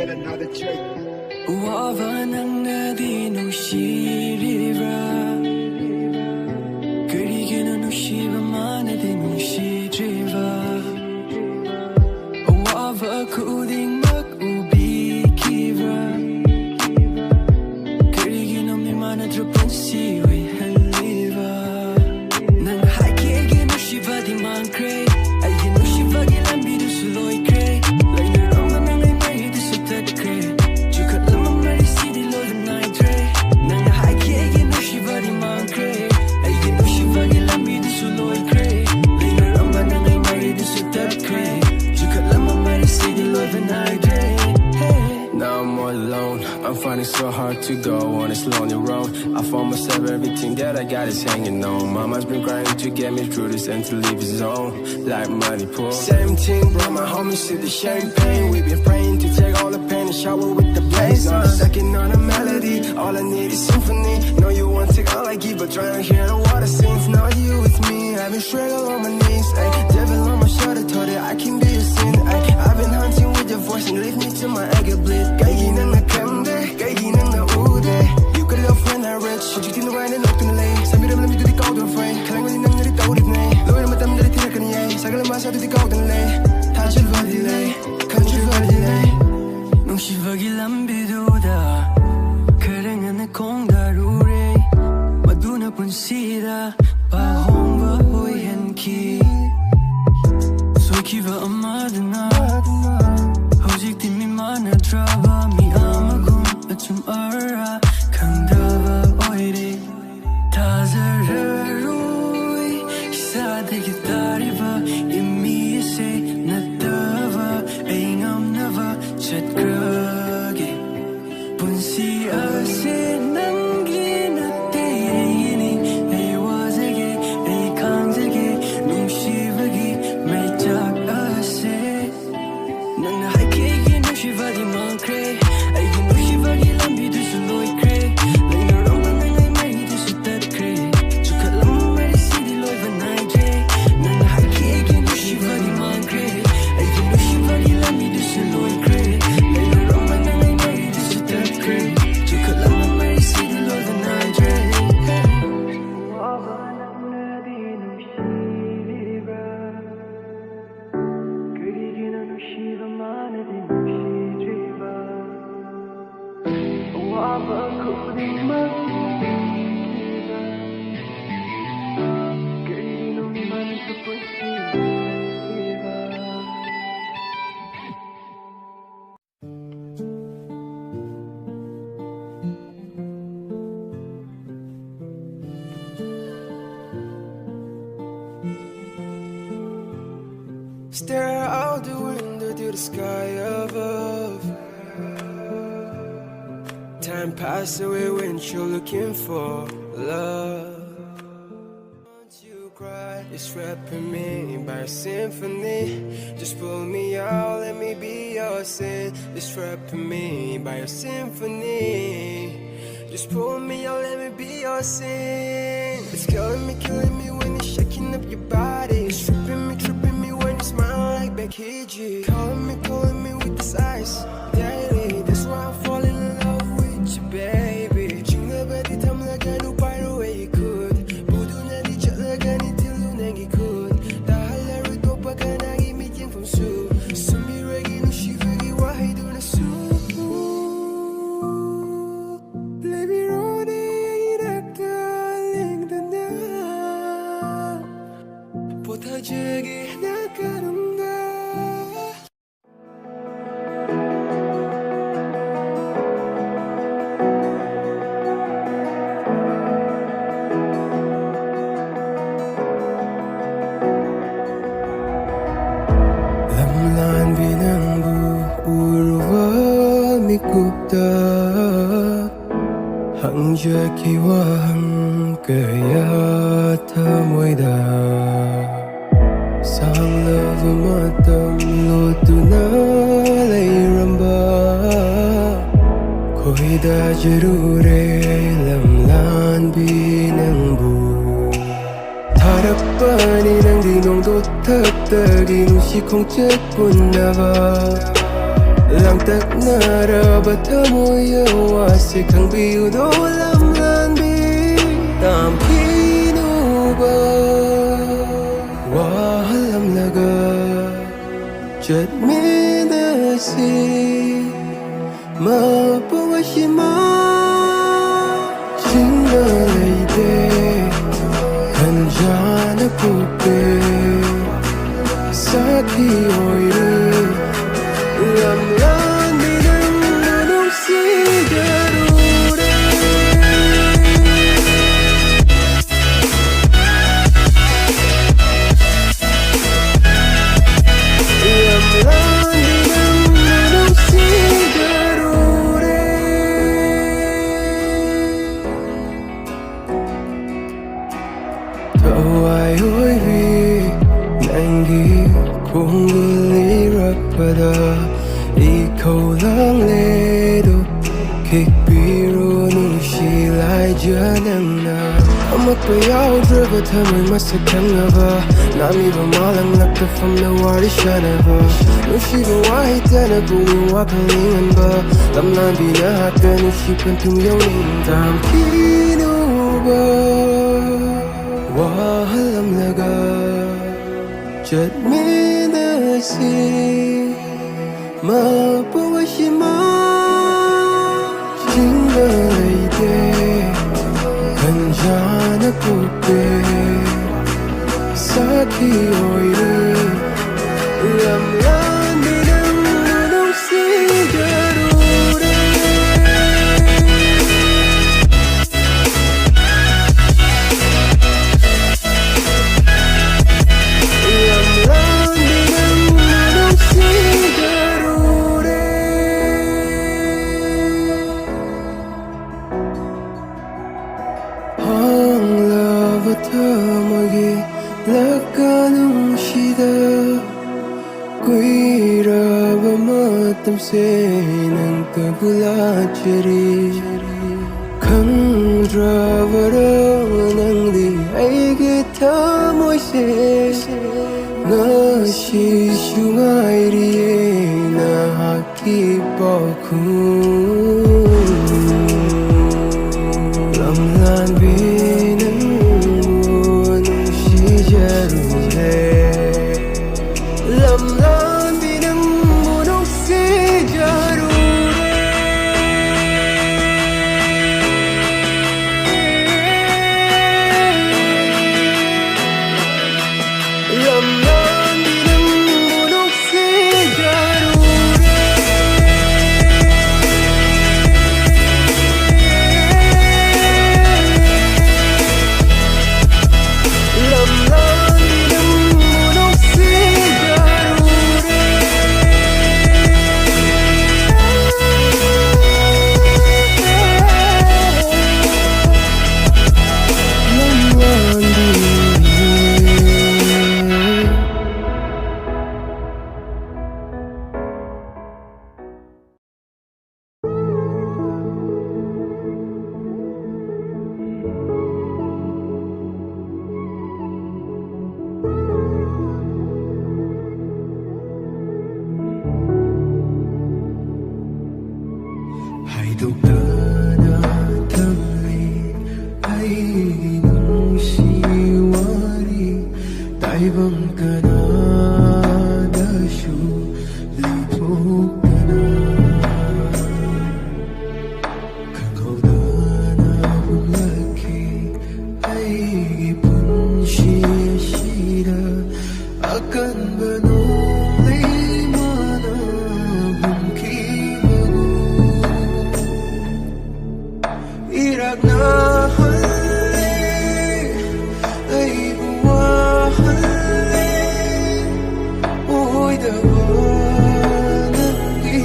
get another trick. Wava nang nadi nushirira, karigena nushiba manadi nushidriva. Wava kuding mak ubi kiva, karigena mi manadra pansi we haliva. Nang hakege nushiba di mankre, ayi nushiba gilambi du suloi kre. Later on nang ay may du sutat kre. Now I'm all alone, I'm finding so hard to go on this lonely road. I found myself, everything that I got is hanging on. Mama's been crying to get me through this and to leave his zone, like money poor. Same thing, bro, my homies sip the champagne. We've been praying to take all the pain and shower with the blaze on. Second on a melody, all I need is symphony. Know you want to take all I give, but try to hear the water sings. Now you with me, I've been struggle on my knees. Ay, devil on my shoulder, told it I can be a sin. Ay, I've been hunting with your voice and leave me to my egg bleed. Kaigi nang nakamde, kaigi nang naude. You could love when I rich, but you didn't ride and open the lane. Some of them let me do the golden frame. Kalang when you nang nari tawid na. Lower my thumb nari tinakan yay. Sagalang masa do the golden lay. Tajil va delay, country va delay. Nung shivagi lambi duda, karangan na kong darure. Maduna punsida, pahong va hoy henki. Soy kiva amadana. Hojik di mi mana draba, mi amagum achum ara, kandava oire. Tazararui, sada gitariva, imi se nadava, aingam nava chatkrage. Punsi ase nangi natte yini, ay wazage, ay kanzage, nung shivagi, may jak ase. Nang nahikigi nung shiva di mankre, ay di nung shivagi lambi du suloi kre. Later on nang ay may du sutat kre. Chuka lam may si di loy vanay kre. Nang nahikigi nung shiva di mankre, ay di nung shivagi lambi du suloi kre. Later on nang ay may du sutat kre. Chuka lam may si di loy vanay kre. Wava nang nadi nung shiriba, karigena nung shiva manadi nung shidriva. Wava kuding mak ubi kiva, karigena mi manadra pansi we haliva. Stare out the window to the sky above. Time passes away when you're looking for love. Don't you cry, it's wrapping me by a symphony. Just pull me out, let me be your sin. It's wrapping me by a symphony. Just pull me out, let me be your sin. It's killing me when you're shaking up your body. It's tripping me when you smile like Becky G. Calling me with this ice daily. That's why I'm falling in love with you, baby. Chingabadi tamlaganu by the way you could. Budunadi chatlagani till you nangi could. Dahalaru topakanagi meeting from Su. Sumiragi no shivagi wahidu na Su. Baby Rodi irakaling dana. Potajagi nakarunda. Lamlan binangbu urwa mikupta. Hangja kiwa hang kaya tamoida. Sang love matam lotu na layramba. Koida jarure lamlan binangbu. Harapani nang dinong do thak tagi nushi khong chet pun na ba. lang tak naraba tamoyo wasi kang biudo lam lanbi tam kinuba wahalam laga chat minasi mapawashima singa leide kanjana pupe saki oire lam lani nang manong sigarure lam lani nang manong sigarure tawai hoi vi nangi kung lirappada ikaw lang ledo kikbiro nung sila'y dyanang na amat payaw driba tamoy masakang nga ba nami ba malang nagtafam na wari siya na ba nung siba wahita na buwing wakalingan ba lamnan binahat ka nung sipan tumyaw ning tam kino ba wahalam laga chat minasi mapawashima singa leide kanjana pupe saki oire lam lani nang manong sigarure lam lani nang manong sigarure ang lavatamagi lakanung shida kuiraba matamse nang kabulachari kangdravara nang di ay gitamoise ngasi shungay riye na hakipaku lamlan binang munong sijarure lamlan binang munong sijarure lamlan binang munong sijarure lamlan binang munong sijarure lamlan haidugtana tamli ay nung siwari taibang kana dasyo litok kana kakawdana hulaki ay ipun siya akan banong limana bumkimago irak na hali ay buwahali uy dawa nanggi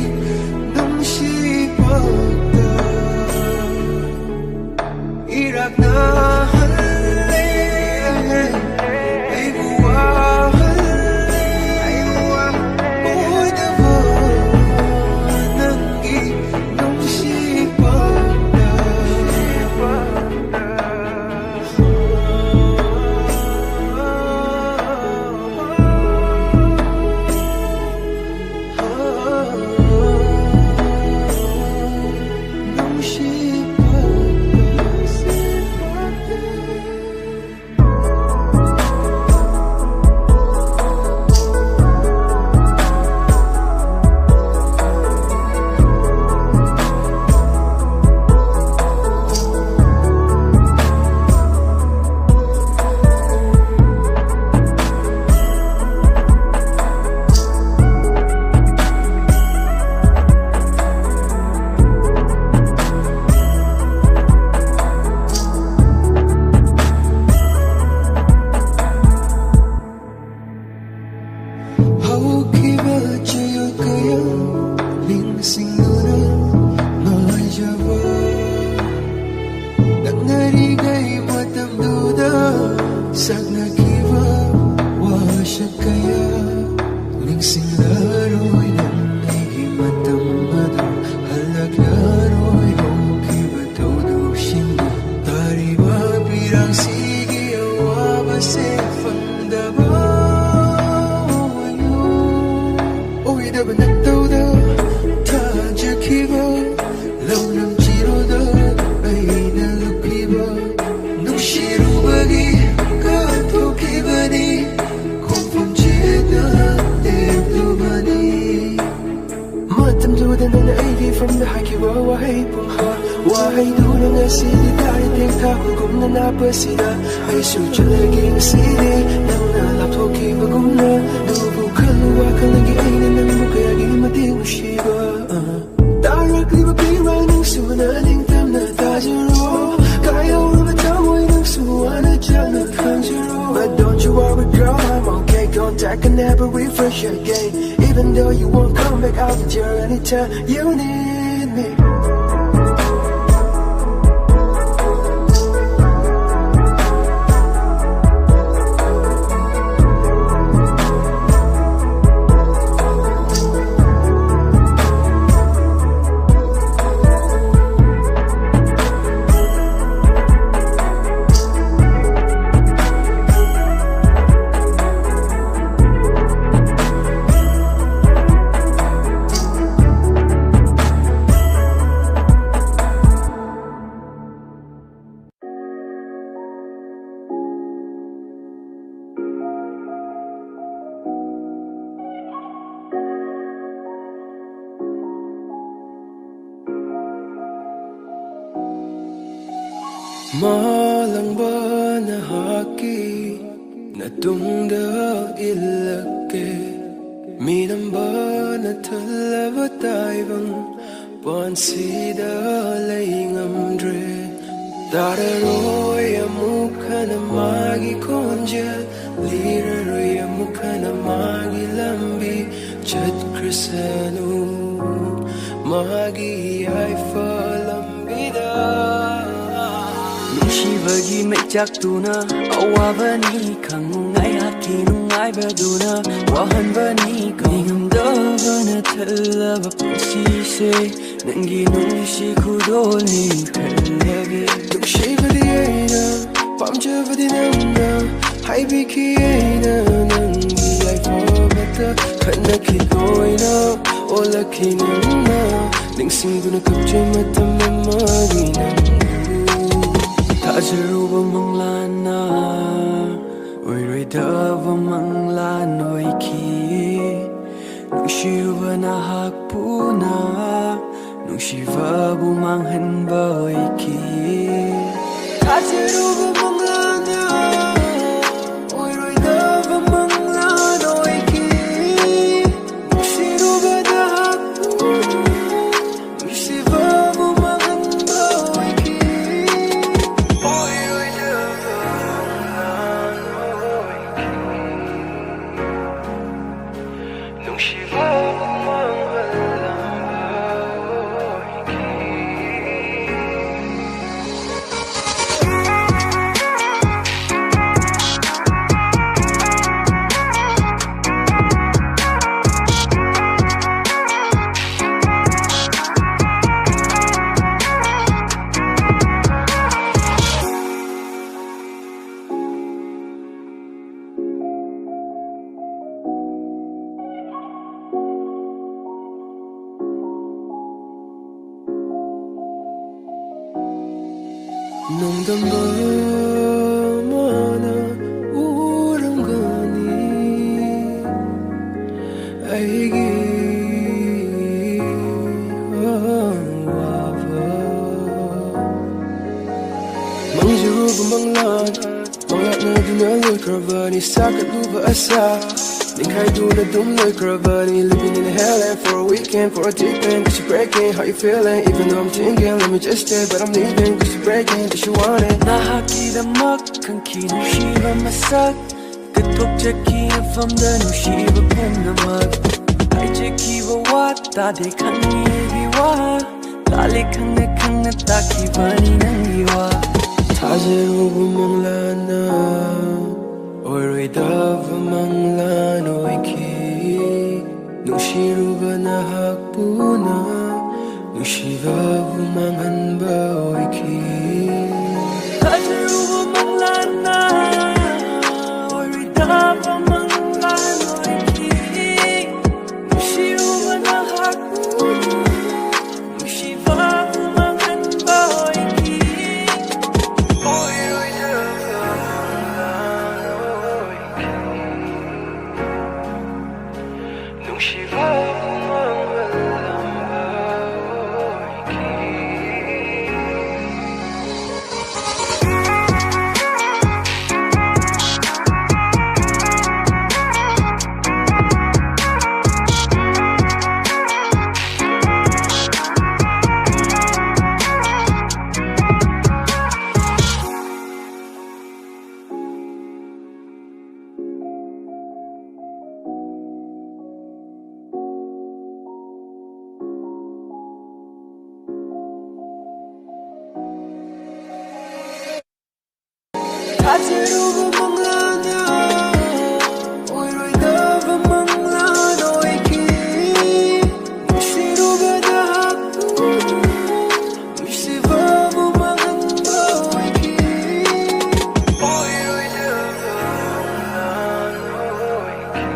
nung sipagda irak na hali ay buwahali uy dawa nanggi nung sipagda ꯉꯥꯏꯔꯤꯉꯩ ꯃꯇꯝꯗꯨꯗ ꯁꯛꯅꯈꯤꯕ ꯋꯥꯁꯛ ꯀꯌꯥ ꯅꯤꯡꯁꯤꯡꯂꯔꯣꯏ ꯅꯪ ꯑꯩꯒꯤ ꯃꯇꯝ ꯑꯗꯨ ꯍꯜꯂꯛꯂꯔꯣꯏ ꯍꯧꯈꯤꯕ ꯊꯧꯗꯣꯛꯁꯤꯡꯗꯨ ꯇꯥꯔꯤꯕ ꯄꯤꯔꯥꯡꯁꯤꯒꯤ ꯑꯋꯥꯕꯁꯦ ꯐꯪꯗꯕ ꯑꯣꯏꯗꯕ ꯅꯠꯇꯧꯗ ꯊꯥꯖꯈꯤꯕ ꯂꯧꯅꯝꯆꯤꯔꯣꯗ ꯑꯩꯅ ꯂꯨꯞꯈꯤꯕ ꯅꯨꯡꯁꯤꯔꯨꯕꯒꯤ ꯀꯥꯟꯊꯣꯛꯈꯤꯕꯅꯤ ꯈꯣꯡꯐꯝ ꯆꯦꯠꯅ ꯂꯦꯞꯂꯨꯕꯅꯤ ꯃꯇꯝꯗꯨꯗ ꯅꯪꯅ ꯑꯩꯒꯤ ꯐꯝꯗ ꯍꯥꯏꯈꯤꯕ ꯋꯥꯍꯩ ꯄꯨꯡꯐꯥ ꯋꯥꯍꯩꯗꯨꯅ ꯉꯁꯤꯗꯤ ꯇꯥꯔꯤ ꯇꯦꯡꯊꯥꯈꯨꯜꯒꯨꯝꯅ ꯅꯥꯞꯄꯁꯤꯗ ꯑꯩꯁꯨ ꯆꯠꯂꯒꯦ ꯉꯁꯤꯗꯤ ꯅꯪꯅ ꯂꯥꯞꯊꯣꯛꯈꯤꯕꯒꯨꯝꯅ ꯅꯪꯕꯨ ꯈꯜꯂꯨ ꯋꯥꯈꯜꯗꯒꯤ ꯑꯩꯅ ꯅꯪꯕꯨ ꯀꯌꯥꯒꯤ ꯃꯇꯦꯡ ꯅꯨꯡꯁꯤꯕ ꯇꯥꯔꯛꯂꯤꯕ ꯄꯤꯔꯥꯡ ꯅꯪꯁꯨꯅ ꯅꯤꯡꯇꯝꯅ ꯇꯥꯖꯔꯣ ꯀꯥꯏꯍꯧꯔꯕ ꯊꯃꯣꯏ ꯅꯪꯁꯨ ꯋꯥꯅ ꯆꯥꯛꯅ ꯈꯪꯖꯔꯣ But don't you worry girl I'm okay contact can never refresh again Even though you won't come back I'll be there anytime you need me Malangba nahaki natungda ilake Minamba natalava taibang Pansida layingamdre Dararoy amukhana magi konjel Liraroy amukhana magi lambi Chat krisanu Magi aifa lambida Nungshibagi mechak-tuna awabani kangungai haki nungaibaduna wahanbani kangamdabana thalaba punsise nangi nungshi khudolni khallage nungshibadi aina pamjabadi nangna haibiki aina nangi laifabata khanakhi koina olakhi nangna ningsingduna kapchai matam amagi nangna Tajaruba manglana Oiroidava manglana oiki Nungshiruba nahakpuna Nungshivabu manghanba oiki Tajaruba manglana Oiroidava manglana oiki Nungshiruba nahakpuna Nungshivabu manghanba oiki Nongdamba mana urangani aigi wava Mangjuruba manglan Manglatna duna loikrabani Sakatluba asa Ninkai duna dum loikrabani Living in hell and for a weekend For a deep end, cause you breaking How you feeling? Even though I'm thinking Let me just stay, but I'm leaving Cause you breaking, cause you want it Nahakidamak Kanki nushiba masak Katokchakina from the nushiba punamak Aichakiba wat Tade kangi wa Lali kanga kanga takibani nangiwa ꯊꯥꯖꯔꯨꯕ ꯃꯪꯂꯥꯟꯅ ꯑꯣꯏꯔꯣꯏꯗꯕ ꯃꯪꯂꯥꯟ ꯑꯣꯏꯈꯤ ꯅꯨꯡꯁꯤꯔꯨꯕ ꯅꯍꯥꯛꯄꯨꯅ ꯅꯨꯡꯁꯤꯕꯕꯨ ꯃꯥꯡꯍꯟꯕ ꯑꯣꯏꯈꯤ ꯊꯥꯖꯔꯨꯕ ꯃꯪꯂꯥꯟꯅ ꯑꯣꯏꯔꯣꯏꯗꯕ ꯃꯪꯂꯥꯟ ꯑꯣꯏꯈꯤ ꯅꯨꯡꯁꯤꯔꯨꯕ ꯅꯍꯥꯛꯄꯨꯅ ꯅꯨꯡꯁꯤꯕꯕꯨ ꯃꯥꯡꯍꯟꯕ ꯑꯣꯏꯈꯤ ꯑꯣꯏꯔꯣꯏꯗꯕ ꯃꯪꯂꯥꯟ ꯑꯣꯏꯈꯤ ꯅꯨꯡꯁꯤꯕꯕꯨ ꯃꯥꯡꯍꯜꯂꯝꯕ ꯑꯣꯏꯈꯤ ꯊꯥꯖꯔꯨꯕ ꯃꯪꯂꯥꯟꯅ ꯑꯣꯏꯔꯣꯏꯗꯕ ꯃꯪꯂꯥꯟ ꯑꯣꯏꯈꯤ ꯅꯨꯡꯁꯤꯔꯨꯕ ꯅꯍꯥꯛꯄꯨꯅ ꯅꯨꯡꯁꯤꯕꯕꯨ ꯃꯥꯡꯍꯟꯕ ꯑꯣꯏꯈꯤ ꯑꯣꯏꯔꯣꯏꯗꯕ ꯃꯪꯂꯥꯟ ꯑꯣꯏꯈꯤ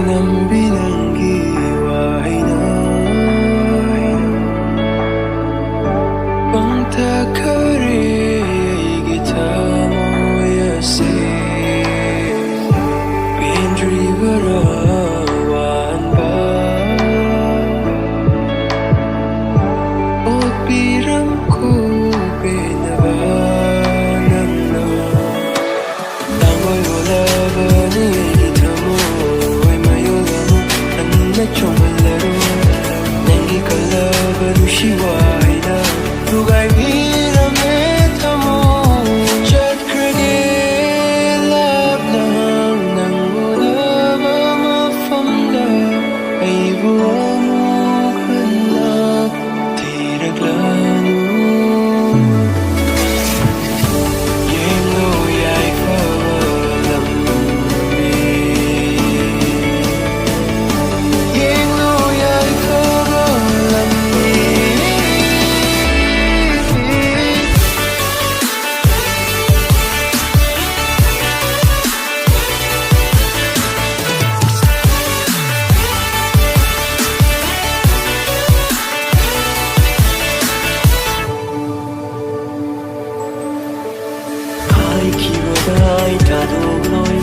ꯂꯧꯅꯝꯕꯤꯅꯪꯒꯤ ꯋꯥꯍꯩꯅ ꯄꯪꯊꯈꯔꯦ ꯑꯩꯒꯤ ꯊꯃꯣꯏ ꯑꯁꯤ ꯄꯦꯟꯗ꯭ꯔꯤꯕꯔꯥ ꯋꯥꯍꯟꯕ ꯑꯣꯠꯄꯤꯔꯝꯈꯣ ꯄꯦꯟꯅꯕ ꯅꯪꯅ ꯇꯥꯡꯒꯣꯏꯂꯣꯂꯕꯅꯤ ꯑꯩꯒꯤ ꯊꯃꯣꯏ ꯃꯌꯣꯜ ꯑꯃꯨꯛ ꯍꯟꯅ ꯆꯣꯡꯍꯜꯂꯔꯣꯏ ꯅꯪꯒꯤ ꯀꯜꯂꯕ ꯅꯨꯡꯁꯤ ꯋꯥꯍꯩꯅ ꯊꯨꯒꯥꯏꯕꯤꯔꯝꯃꯦ ꯊꯃꯣꯏ ꯆꯠꯈ꯭ꯔꯒꯦ ꯂꯥꯞꯅ ꯅꯪ ꯎꯗꯕ ꯃꯐꯝꯗ ꯑꯩꯕꯨ ꯑꯃꯨꯛ ꯍꯟꯅ ꯊꯤꯔꯛꯂꯅꯨ ꯌꯦꯡꯂꯣ ꯌꯥꯏꯐꯕ ꯂꯝꯕꯤ ꯌꯦꯡꯂꯣ ꯌꯥꯏꯐꯕ ꯂꯝꯕꯤ 하이키로다 이타도그노이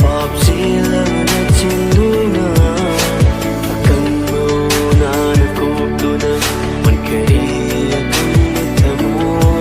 밥실랑은 아침도나 아까운 나를 꼽도나 원캐리 아까운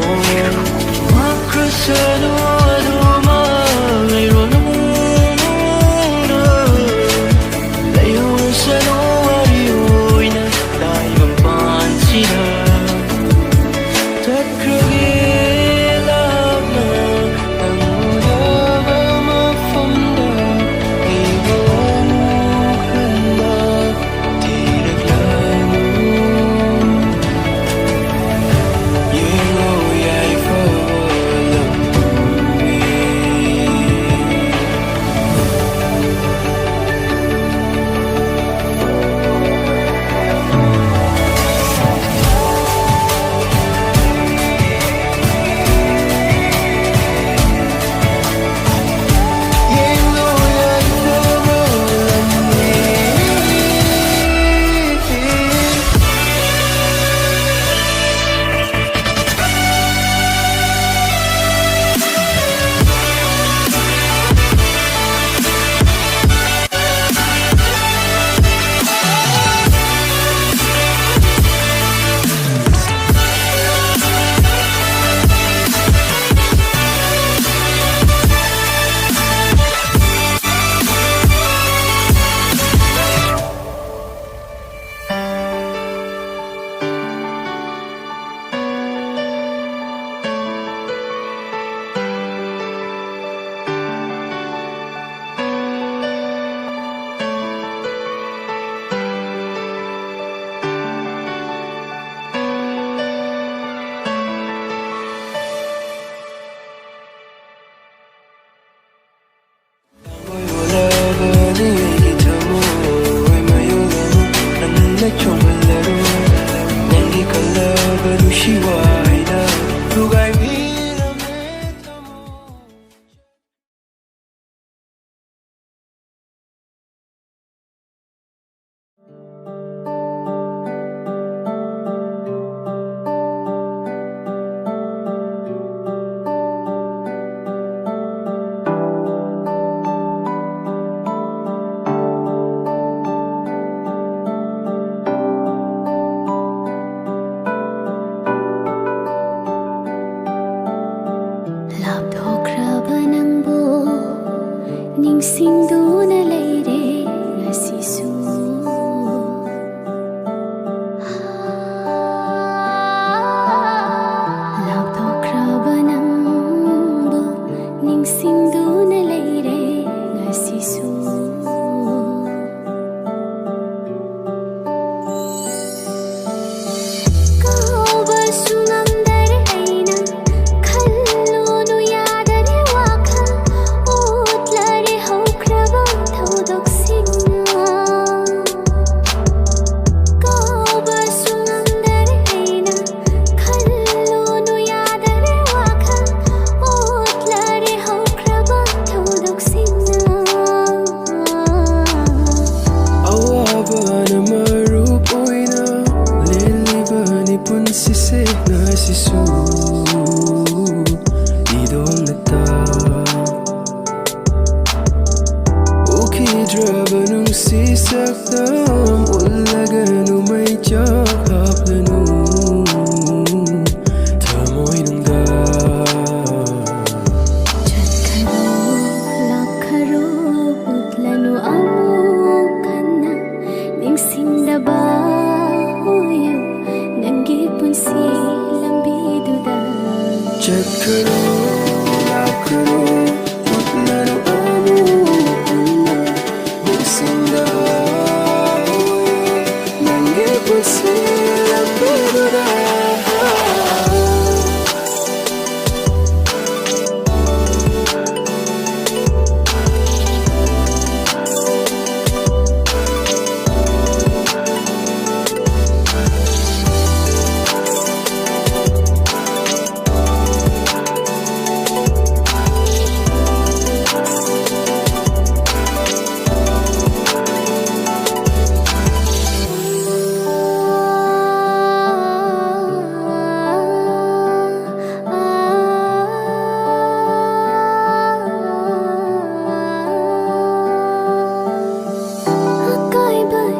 su idom nata ukhidraba nungsi saktam ullaganu mai chakhapnu thamoy nungda lakharo utlanu amukanna ningsindaba uyu nangi punsi lambiduda chakharo lakharo utlanu amukanna ningsindaba uyu nangi punsi lambiduda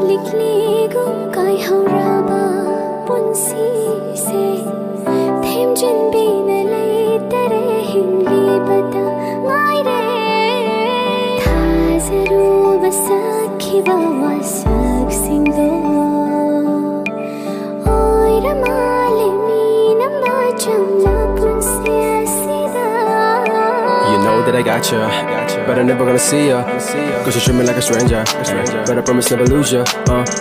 likligum kai hauraba punsi se them jin bina lei tere himli bata ngai re thazaru basakhi bawasak singdo oi ramale mi namba chamla punsi asida. You know that I got you, but I'm never gonna see ya. Cause you treat me like a stranger, but I promise never lose ya.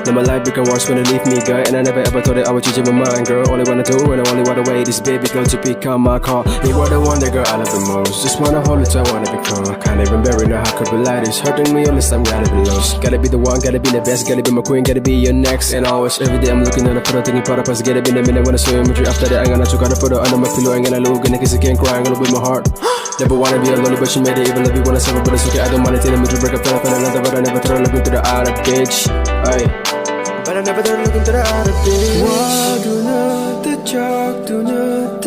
Now my life become worse when you leave me, girl. And I never ever thought that I would change my mind, girl. All I wanna do and I only wanna wait is baby girl to become my call. You are the one that girl I love the most. Just wanna hold it, I wanna be cool. Can't even bear it, now how could be like this? Hurting me all this time, gotta be lost. Gotta be the one, gotta be the best, gotta be my queen, gotta be your next. And always, every day I'm looking at a photo, thinking part of us, gotta be the minute when I saw your imagery. After that, I'm gonna check out the photo under my pillow, I'm gonna look, gonna kiss again, crying, gonna with my heart. Never wanna be alone, but she made it. Even if you wanna suffer, but it's okay. I don't mind it. Telling me to break up, find another, but I never throw looking to the outer bitch. Aye. But I never throw looking to the outer bitch. Why do not the chalk do not